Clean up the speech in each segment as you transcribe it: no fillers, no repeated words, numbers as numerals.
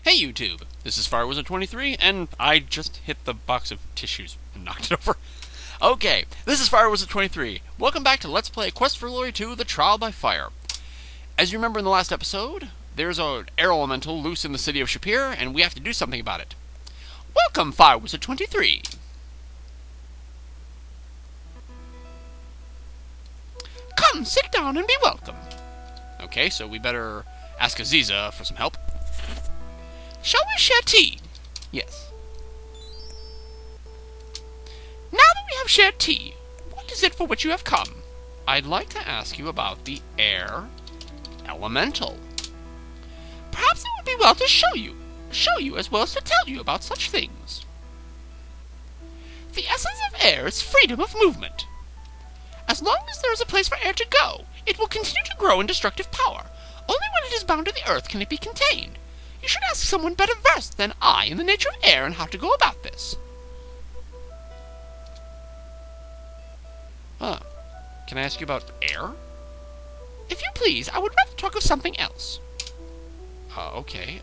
Hey YouTube, this is FireWizard23, and I just hit the box of tissues and knocked it over. Okay, this is FireWizard23. Welcome back to Let's Play Quest for Glory 2, The Trial by Fire. As you remember in the last episode, there's an air elemental loose in the city of Shapir, and we have to do something about it. Welcome, FireWizard23! Come, sit down and be welcome. Okay, so we better ask Aziza for some help. Shall we share tea? Yes. Now that we have shared tea, what is it for which you have come? I'd like to ask you about the air elemental. Perhaps it would be well to show you as well as to tell you about such things. The essence of air is freedom of movement. As long as there is a place for air to go, it will continue to grow in destructive power. Only when it is bound to the earth can it be contained. You should ask someone better versed than I in the nature of air and how to go about this. Can I ask you about air? If you please, I would rather talk of something else. Okay,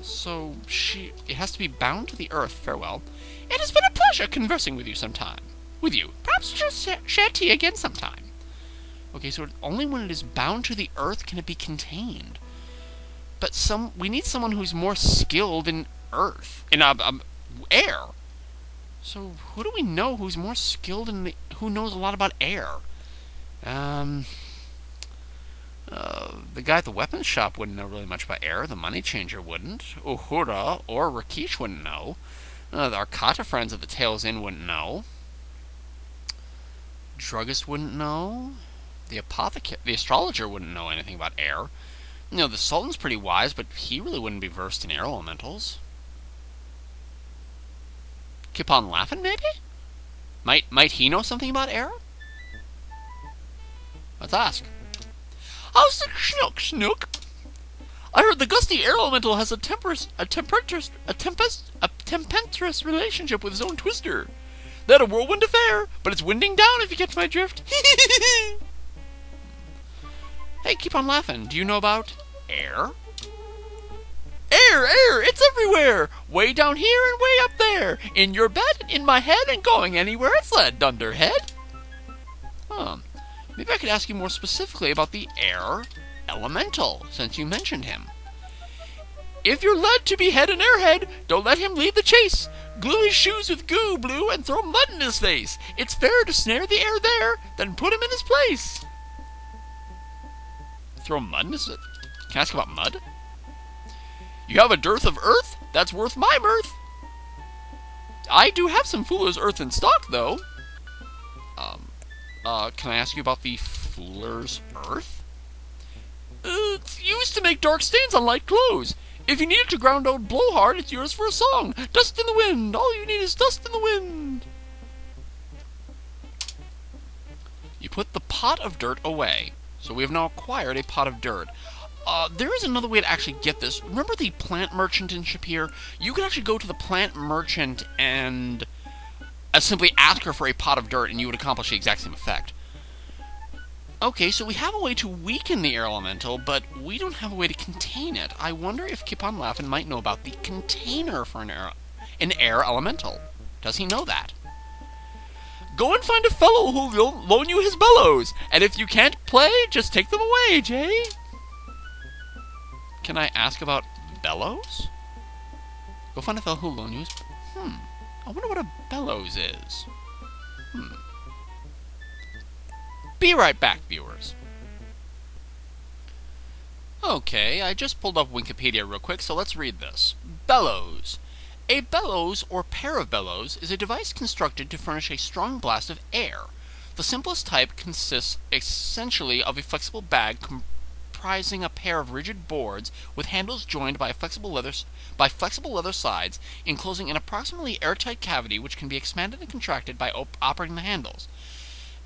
so it has to be bound to the earth, farewell. It has been a pleasure conversing with you sometime. Perhaps we'll just share tea again sometime. Okay, so only when it is bound to the earth can it be contained. But we need someone who's more skilled in air. So who do we know who's more skilled who knows a lot about air? The guy at the weapons shop wouldn't know really much about air. The money changer wouldn't. Uhura or Rakesh wouldn't know. The Arcata friends at the Tails Inn wouldn't know. Druggist wouldn't know. The astrologer wouldn't know anything about air. The Sultan's pretty wise, but he really wouldn't be versed in air elementals. Kipon Laffin, maybe? Might he know something about air? Let's ask. How's the Snook? I heard the gusty air elemental has a tempestuous relationship with his own twister. They had a whirlwind affair, but it's winding down if you get my drift. Hey, keep on laughing. Do you know about air? Air! It's everywhere! Way down here and way up there! In your bed, in my head, and going anywhere it's led, Dunderhead. Maybe I could ask you more specifically about the air elemental, since you mentioned him. If you're led to behead an airhead, don't let him lead the chase. Glue his shoes with goo, Blue, and throw mud in his face. It's fair to snare the air there, then put him in his place. Throw mud in his... Can I ask about mud? You have a dearth of earth? That's worth my mirth. I do have some Fuller's earth in stock, though. Can I ask you about the Fuller's earth? It's used to make dark stains on light clothes. If you need it to ground out blowhard, it's yours for a song. Dust in the wind. All you need is dust in the wind. You put the pot of dirt away. So we have now acquired a pot of dirt. There is another way to actually get this. Remember the plant merchant in Shapir? You can actually go to the plant merchant and simply ask her for a pot of dirt, and you would accomplish the exact same effect. Okay, so we have a way to weaken the air elemental, but we don't have a way to contain it. I wonder if Kipon Laffin might know about the container for an air elemental. Does he know that? Go and find a fellow who'll loan you his bellows, and if you can't play, just take them away, Jay. Can I ask about bellows? Go find a fellow who'll loan you his... I wonder what a bellows is. Be right back, viewers. Okay, I just pulled up Wikipedia real quick, so let's read this. Bellows. A bellows, or pair of bellows, is a device constructed to furnish a strong blast of air. The simplest type consists essentially of a flexible bag comprising a pair of rigid boards with handles joined by flexible leather sides, enclosing an approximately airtight cavity which can be expanded and contracted by operating the handles,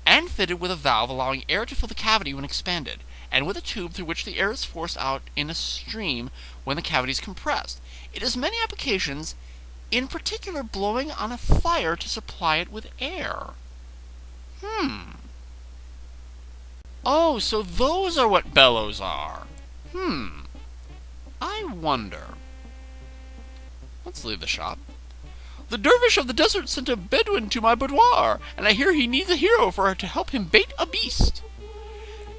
and fitted with a valve allowing air to fill the cavity when expanded, and with a tube through which the air is forced out in a stream when the cavity is compressed. It has many applications, in particular blowing on a fire to supply it with air. Oh, so those are what bellows are. I wonder. Let's leave the shop. The dervish of the desert sent a Bedouin to my boudoir, and I hear he needs a hero for her to help him bait a beast.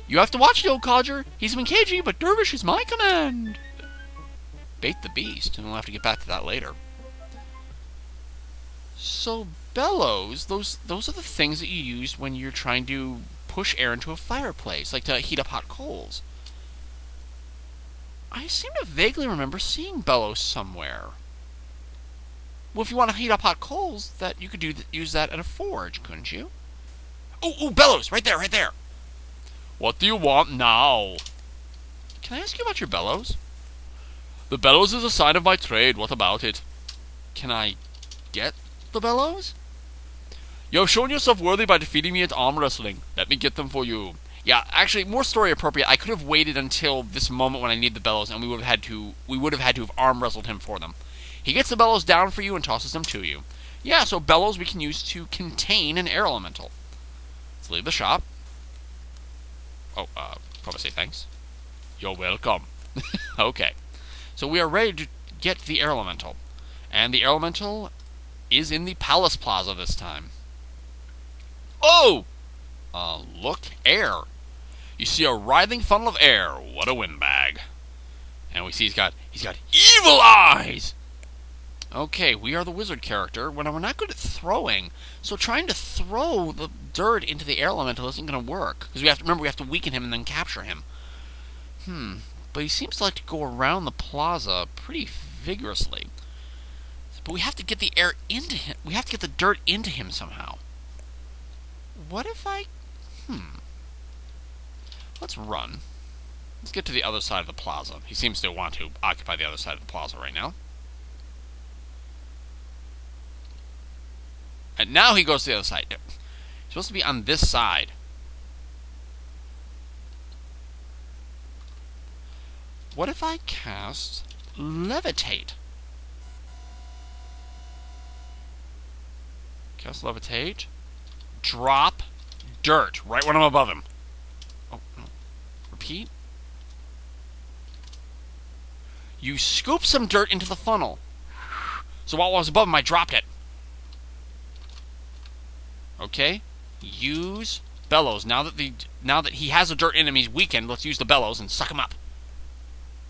You have to watch the old codger. He's been cagey, but dervish is my command. Bait the beast, and we'll have to get back to that later. So bellows, those are the things that you use when you're trying to push air into a fireplace, like to heat up hot coals. I seem to vaguely remember seeing bellows somewhere. Well, if you want to heat up hot coals, that you could use that at a forge, couldn't you? Oh, bellows! Right there, right there! What do you want now? Can I ask you about your bellows? The bellows is a sign of my trade. What about it? Can I get the bellows? You have shown yourself worthy by defeating me at arm wrestling. Let me get them for you. Yeah, actually, more story appropriate. I could have waited until this moment when I need the bellows, and we would have had to have arm wrestled him for them. He gets the bellows down for you and tosses them to you. Yeah, so bellows we can use to contain an air elemental. Let's leave the shop. Oh, probably say thanks. You're welcome. Okay. So we are ready to get the air elemental. And the air elemental is in the Palace Plaza this time. Oh! Look, air. You see a writhing funnel of air. What a windbag. And we see he's got evil eyes! Okay, we are the wizard character. When we're not good at throwing, so trying to throw the dirt into the air elemental isn't going to work. Because we have to weaken him and then capture him. But he seems to like to go around the plaza pretty vigorously. But we have to get the air into him. We have to get the dirt into him somehow. What if I... Let's run. Let's get to the other side of the plaza. He seems to want to occupy the other side of the plaza right now. And now he goes to the other side. He's supposed to be on this side. What if I cast Levitate? Cast Levitate. Drop dirt right when I'm above him. Oh, no. Repeat. You scoop some dirt into the funnel. So while I was above him, I dropped it. Okay, use bellows. Now that he has the dirt in him, he's weakened. Let's use the bellows and suck him up.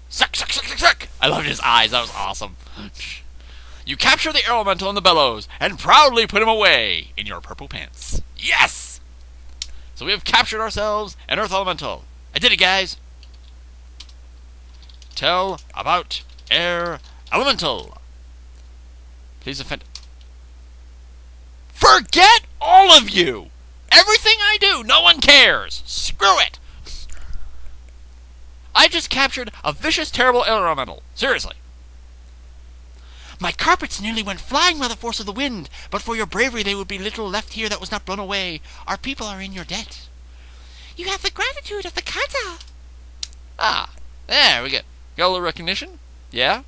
Suck, suck, suck, suck, suck! I loved his eyes. That was awesome. You capture the air elemental in the bellows and proudly put him away in your purple pants. Yes! So we have captured ourselves an earth elemental. I did it, guys. Tell about air elemental. Please offend. Forget all of you! Everything I do, no one cares! Screw it! I just captured a vicious, terrible air elemental. Seriously. My carpets nearly went flying by the force of the wind, but for your bravery there would be little left here that was not blown away. Our people are in your debt. You have the gratitude of the kata. Ah, there we go. Got a little recognition? Yeah?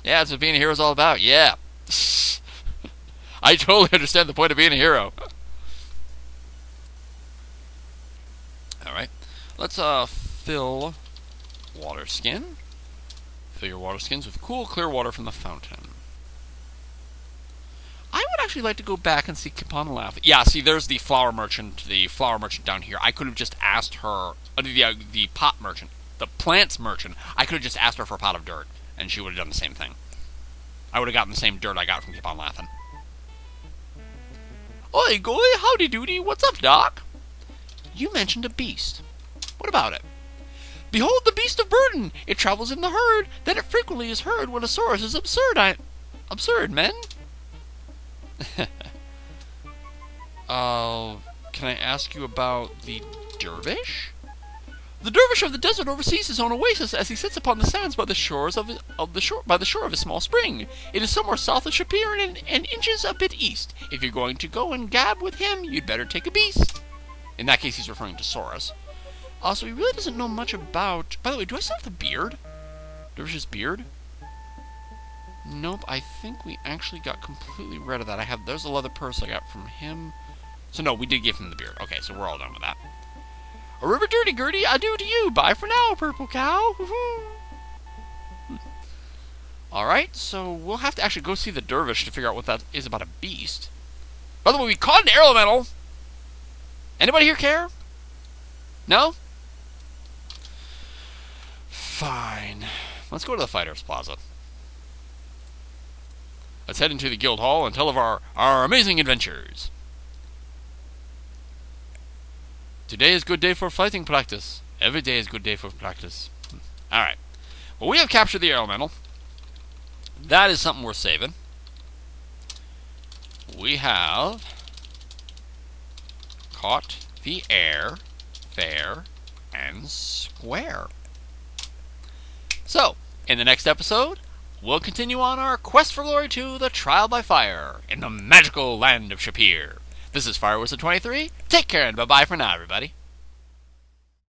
Yeah, that's what being a hero is all about. Yeah. I totally understand the point of being a hero. Alright. Let's fill water skin. Fill your water skins with cool, clear water from the fountain. I would actually like to go back and see Kapanalath. Yeah, see, there's the flower merchant down here. I could have just asked her, the pot merchant, the plants merchant. I could have just asked her for a pot of dirt, and she would have done the same thing. I would have gotten the same dirt I got from Kapanlathan. Oi, goy, howdy doody, what's up, Doc? You mentioned a beast. What about it? Behold the beast of burden! It travels in the herd, then it frequently is heard when a source is absurd. Absurd, men? Can I ask you about the dervish? The dervish of the desert oversees his own oasis as he sits upon the sands by the shore of a small spring. It is somewhere south of Shapir and inches a bit east. If you're going to go and gab with him, you'd better take a beast. In that case, he's referring to Saurus. So he really doesn't know much about... By the way, do I still have the beard? Dervish's beard? Nope, I think we actually got completely rid of that. There's a leather purse I got from him. So no, we did give him the beard. Okay, so we're all done with that. A river dirty Gertie, adieu to you. Bye for now, purple cow. Alright, so we'll have to actually go see the dervish to figure out what that is about a beast. By the way, we caught an air elemental! Anybody here care? No? Fine. Let's go to the Fighters Plaza. Let's head into the guild hall and tell of our amazing adventures. Today is good day for fighting practice. Every day is good day for practice. Alright. Well, we have captured the air elemental. That is something worth saving. We have caught the air, fair, and square. So, in the next episode, we'll continue on our quest for glory to the Trial by Fire in the magical land of Shapir. This is FireWizard23. Take care and bye-bye for now, everybody.